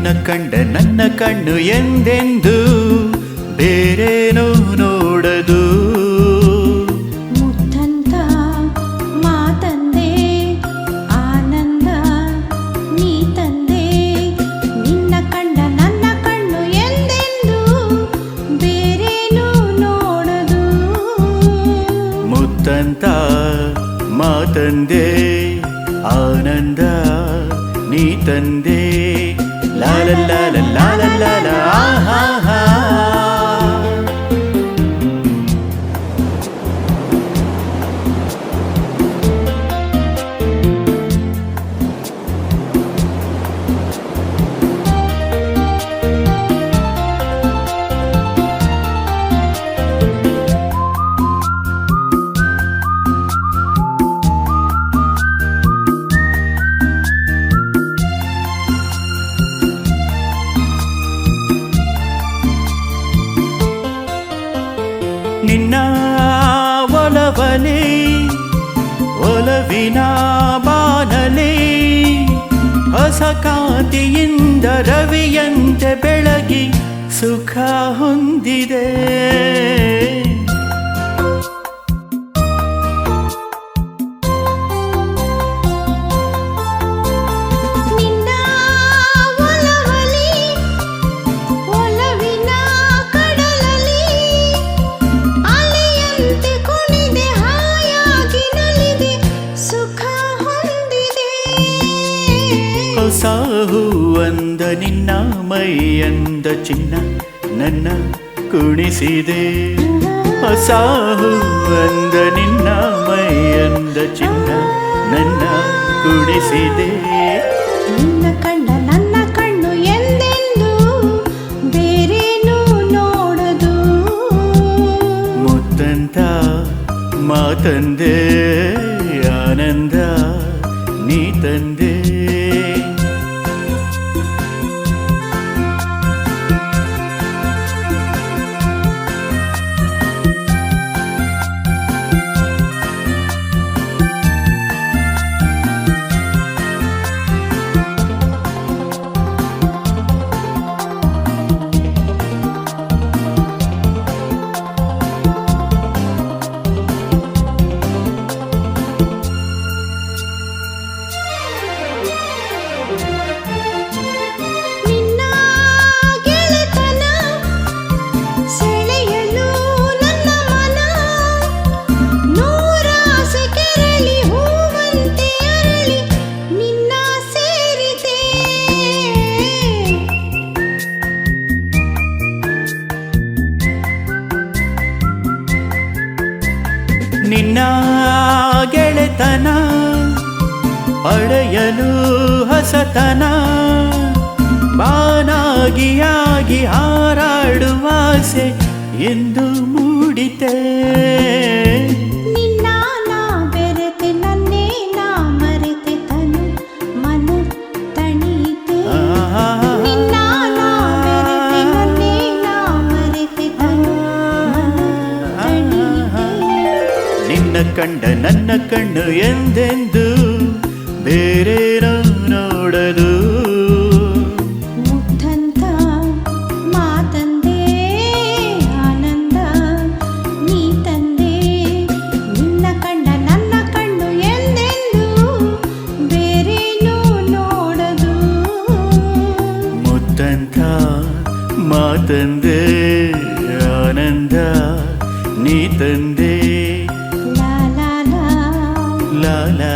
ನಿನ್ನ ಕಂಡ ನನ್ನ ಕಣ್ಣು ಎಂದೆಂದು ಬೇರೇನೋ ನೋಡದು. ಮುತ್ತಂತ ಮಾತಂದೆ ಆನಂದ ನೀ ತಂದೆ. ನಿನ್ನ ಕಂಡ ನನ್ನ ಕಣ್ಣು ಎಂದೆಂದು ಬೇರೇನೋ ನೋಡದು. ಮುತ್ತಂತ ಮಾತಂದೆ ಆನಂದ ನೀ ತಂದೆ. ಲಾಲ ಲಾಲ ಲಾಲ ಲಾಲ ಆಹಾ. ನಿನ್ನ ಒಲವಲಿ ಒಲವಿನ ಬಾನಲಿ ಹೊಸ ಕಾಂತಿಯಿಂದ ರವಿಯಂತೆ ಬೆಳಗಿ ಸುಖ ಹೊಂದಿದೆ. ಸಾಹು ಅಂದ ನಿನ್ನ ಮೈಯಂದ ಚಿನ್ನ ನನ್ನ ಕುಣಿಸಿದೆ. ಸಾಹು ಅಂದ ನಿನ್ನ ಮೈಯಂದ ಚಿನ್ನ ನನ್ನ ಕುಣಿಸಿದೆ. ನಿನ್ನ ಕಂಡ ನನ್ನ ಕಣ್ಣು ಎಂದೆಂದು ಬೇರೇನೂ ನೋಡದು. ಮುತ್ತಂತ ಮಾತಂದೆ ಆನಂದ ನೀ ತಂದೆ. ನಿನ್ನ ಗೆಳೆತನ ಪಡೆಯಲು ಹೊಸತನ ಬಾನಾಗಿಯಾಗಿ ಹಾರಾಡುವಾಸೆ ಎಂದು ಮೂಡಿತೆ. ನಿನ್ನ ನಾ ಬೆರೆತೆ ನನ್ನೇ ನಾ ಮರೆತೆ ತನು ಮನ ತಣಿತೆ. ನಿನ್ನ ನಾ ಬೆರೆತೆ ನನ್ನೇ ನಾ ಮರೆತೆ ತನು ಮನ ತಣಿತೆ. ನಿನ್ನ ಕಂಡ ನನ್ನ ಕಣ್ಣು ಎಂದೆಂದು ಬೇರೇನೋ ನೋಡದು. ಮುತ್ತಂತ ಮಾತಂದೆ ಆನಂದ ನೀ ತಂದೆ. ನಿನ್ನ ಕಂಡ ನನ್ನ ಕಣ್ಣು ಎಂದೆಂದು ಬೇರೇನೂ ನೋಡದು. ಮುತ್ತಂತ ಮಾತಂದೆ ಆನಂದ ನೀ ತಂದೆ. ಲಾ ಲಾ ಲಾ ಲಾ ಲಾ